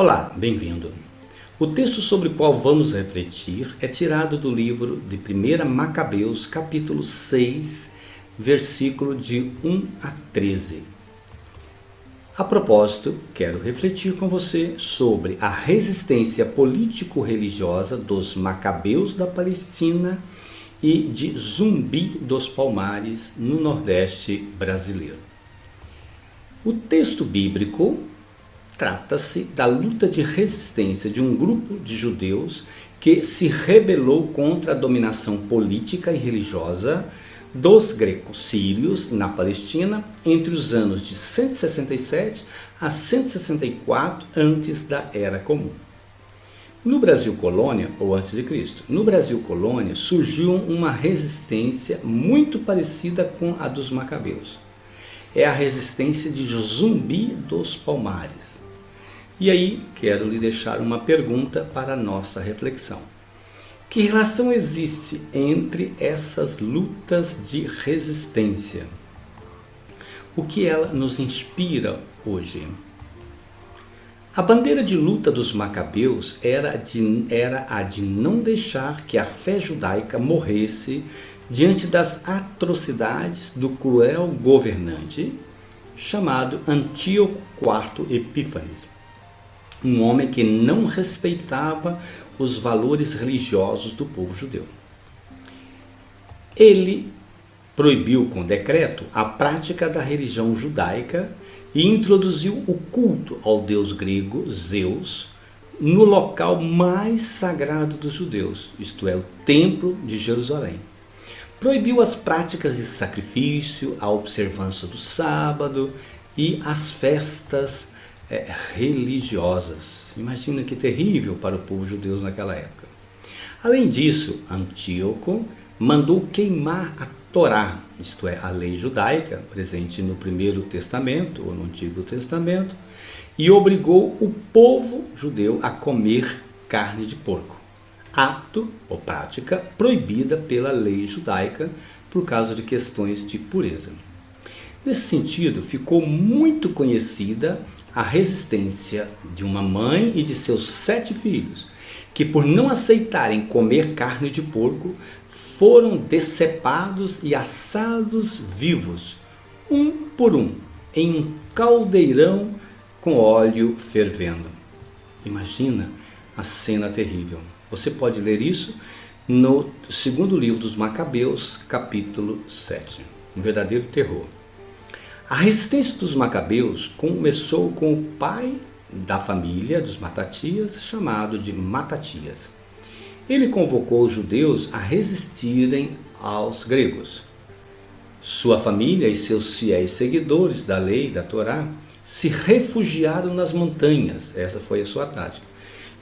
Olá, bem-vindo. O texto sobre o qual vamos refletir é tirado do livro de 1 Macabeus, capítulo 6, versículo de 1 a 13. A propósito, quero refletir com você sobre a resistência político-religiosa dos Macabeus da Palestina e de Zumbi dos Palmares, no Nordeste brasileiro. O texto bíblico trata-se da luta de resistência de um grupo de judeus que se rebelou contra a dominação política e religiosa dos gregos-sírios na Palestina entre os anos de 167 a 164 antes da Era Comum. No Brasil Colônia, ou antes de Cristo, no Brasil Colônia surgiu uma resistência muito parecida com a dos Macabeus. É a resistência de Zumbi dos Palmares. E aí, quero lhe deixar uma pergunta para a nossa reflexão. Que relação existe entre essas lutas de resistência? O que ela nos inspira hoje? A bandeira de luta dos Macabeus era a de não deixar que a fé judaica morresse diante das atrocidades do cruel governante chamado Antíoco IV Epífanes. Um homem que não respeitava os valores religiosos do povo judeu. Ele proibiu com decreto a prática da religião judaica e introduziu o culto ao deus grego Zeus no local mais sagrado dos judeus, isto é, o Templo de Jerusalém. Proibiu as práticas de sacrifício, a observância do sábado e as festas religiosas. Imagina que terrível para o povo judeu naquela época. Além disso, Antíoco mandou queimar a Torá, isto é, a lei judaica, presente no Primeiro Testamento ou no Antigo Testamento, e obrigou o povo judeu a comer carne de porco, ato ou prática proibida pela lei judaica por causa de questões de pureza. Nesse sentido, ficou muito conhecida a resistência de uma mãe e de seus 7 filhos, que por não aceitarem comer carne de porco, foram decepados e assados vivos, um por um, em um caldeirão com óleo fervendo. Imagina a cena terrível. Você pode ler isso no segundo livro dos Macabeus, capítulo 7. Um verdadeiro terror. A resistência dos Macabeus começou com o pai da família dos Matatias, chamado de Matatias. Ele convocou os judeus a resistirem aos gregos. Sua família e seus fiéis seguidores da lei, da Torá, se refugiaram nas montanhas, essa foi a sua tática,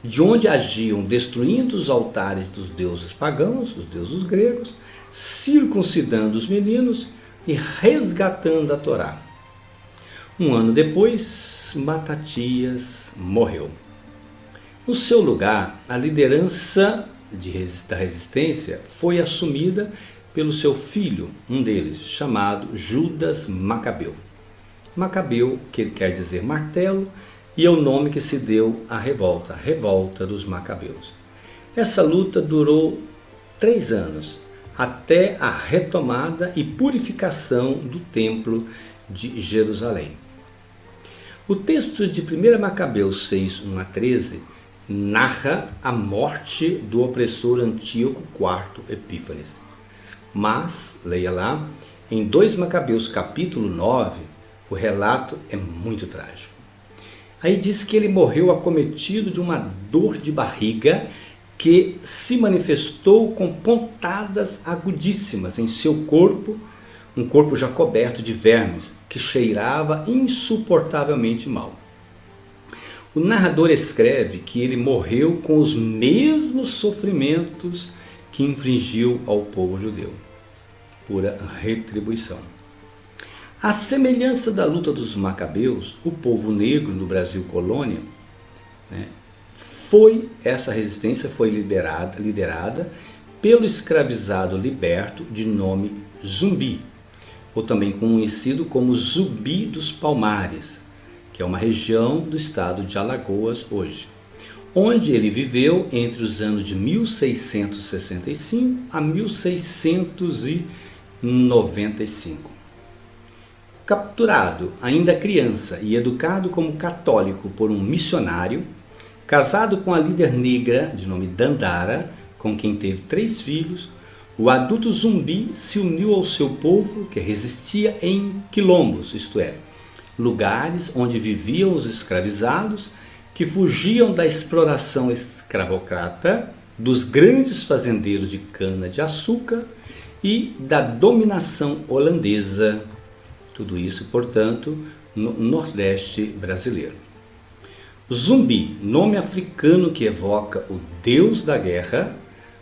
de onde agiam destruindo os altares dos deuses pagãos, dos deuses gregos, circuncidando os meninos e resgatando a Torá. Um ano depois, Matatias morreu. No seu lugar, a liderança da resistência foi assumida pelo seu filho, um deles, chamado Judas Macabeu. Macabeu, que quer dizer martelo, e é o nome que se deu à revolta, a Revolta dos Macabeus. Essa luta durou 3 anos, até a retomada e purificação do Templo de Jerusalém. O texto de 1 Macabeus 6, 1 a 13, narra a morte do opressor Antíoco IV Epífanes. Mas, leia lá, em 2 Macabeus capítulo 9, o relato é muito trágico. Aí diz que ele morreu acometido de uma dor de barriga que se manifestou com pontadas agudíssimas em seu corpo, um corpo já coberto de vermes, que cheirava insuportavelmente mal. O narrador escreve que ele morreu com os mesmos sofrimentos que infligiu ao povo judeu. Pura retribuição. À semelhança da luta dos Macabeus, o povo negro no Brasil Colônia, essa resistência foi liderada pelo escravizado liberto de nome Zumbi, ou também conhecido como Zumbi dos Palmares, que é uma região do estado de Alagoas hoje, onde ele viveu entre os anos de 1665 a 1695. Capturado ainda criança e educado como católico por um missionário, casado com a líder negra de nome Dandara, com quem teve 3 filhos, o adulto Zumbi se uniu ao seu povo que resistia em quilombos, isto é, lugares onde viviam os escravizados que fugiam da exploração escravocrata, dos grandes fazendeiros de cana-de-açúcar e da dominação holandesa. Tudo isso, portanto, no Nordeste brasileiro. Zumbi, nome africano que evoca o deus da guerra,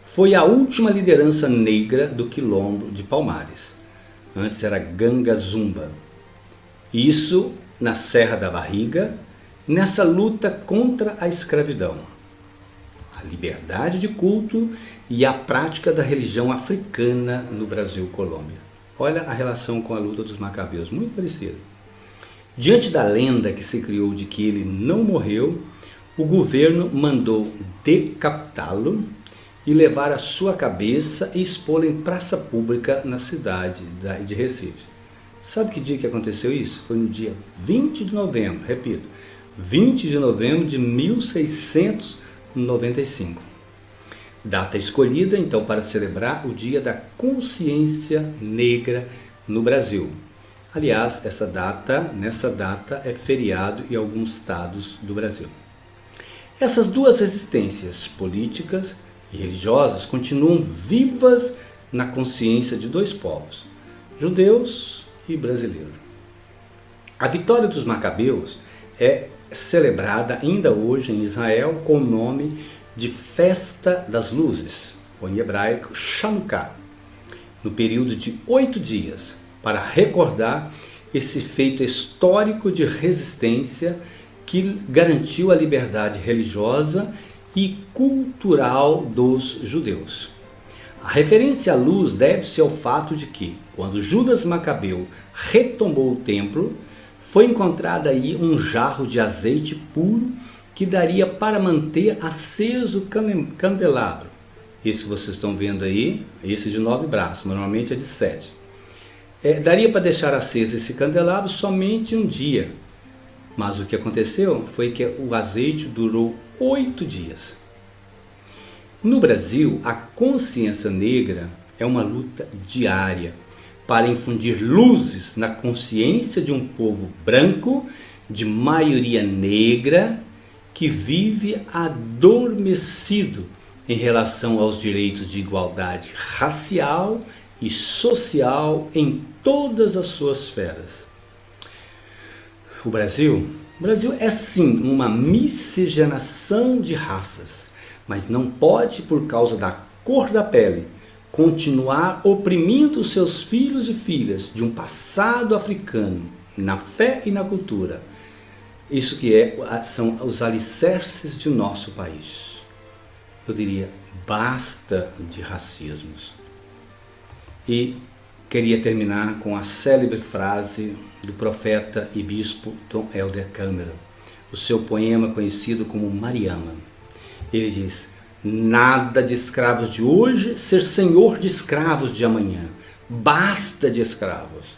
foi a última liderança negra do quilombo de Palmares. Antes era Ganga Zumba. Isso na Serra da Barriga, nessa luta contra a escravidão, a liberdade de culto e a prática da religião africana no Brasil Colômbia. Olha a relação com a luta dos Macabeus, muito parecida. Diante da lenda que se criou de que ele não morreu, o governo mandou decapitá-lo e levar a sua cabeça e expô-la em praça pública na cidade de Recife. Sabe que dia que aconteceu isso? Foi no dia 20 de novembro, repito, 20 de novembro de 1695. Data escolhida, então, para celebrar o Dia da Consciência Negra no Brasil. Aliás, nessa data é feriado em alguns estados do Brasil. Essas duas resistências políticas e religiosas continuam vivas na consciência de 2 povos, judeus e brasileiros. A vitória dos Macabeus é celebrada ainda hoje em Israel com o nome de Festa das Luzes, ou em hebraico Chanukah, no período de 8 dias, para recordar esse feito histórico de resistência que garantiu a liberdade religiosa e cultural dos judeus. A referência à luz deve-se ao fato de que, quando Judas Macabeu retomou o templo, foi encontrado aí um jarro de azeite puro que daria para manter aceso o candelabro. Esse que vocês estão vendo aí, esse de 9 braços, normalmente é de 7. Daria para deixar aceso esse candelabro somente um dia. Mas o que aconteceu foi que o azeite durou 8 dias. No Brasil, a consciência negra é uma luta diária para infundir luzes na consciência de um povo branco, de maioria negra, que vive adormecido em relação aos direitos de igualdade racial e social em todas as suas esferas. O Brasil é sim uma miscigenação de raças, mas não pode, por causa da cor da pele, continuar oprimindo seus filhos e filhas de um passado africano, na fé e na cultura. Isso são os alicerces de nosso país. Eu diria, basta de racismos. E queria terminar com a célebre frase do profeta e bispo Dom Helder Câmara, o seu poema conhecido como Mariama. Ele diz: nada de escravos de hoje ser senhor de escravos de amanhã. Basta de escravos.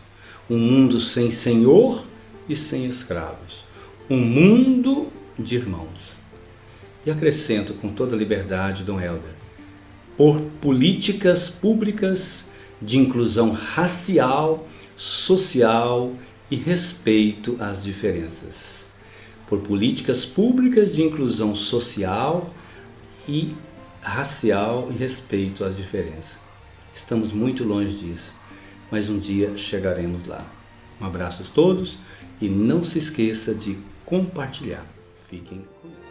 Um mundo sem senhor e sem escravos. Um mundo de irmãos. E acrescento com toda a liberdade, Dom Helder, por políticas públicas de inclusão racial, social e respeito às diferenças. Por políticas públicas de inclusão social e racial e respeito às diferenças. Estamos muito longe disso, mas um dia chegaremos lá. Um abraço a todos e não se esqueça de compartilhar. Fiquem com Deus.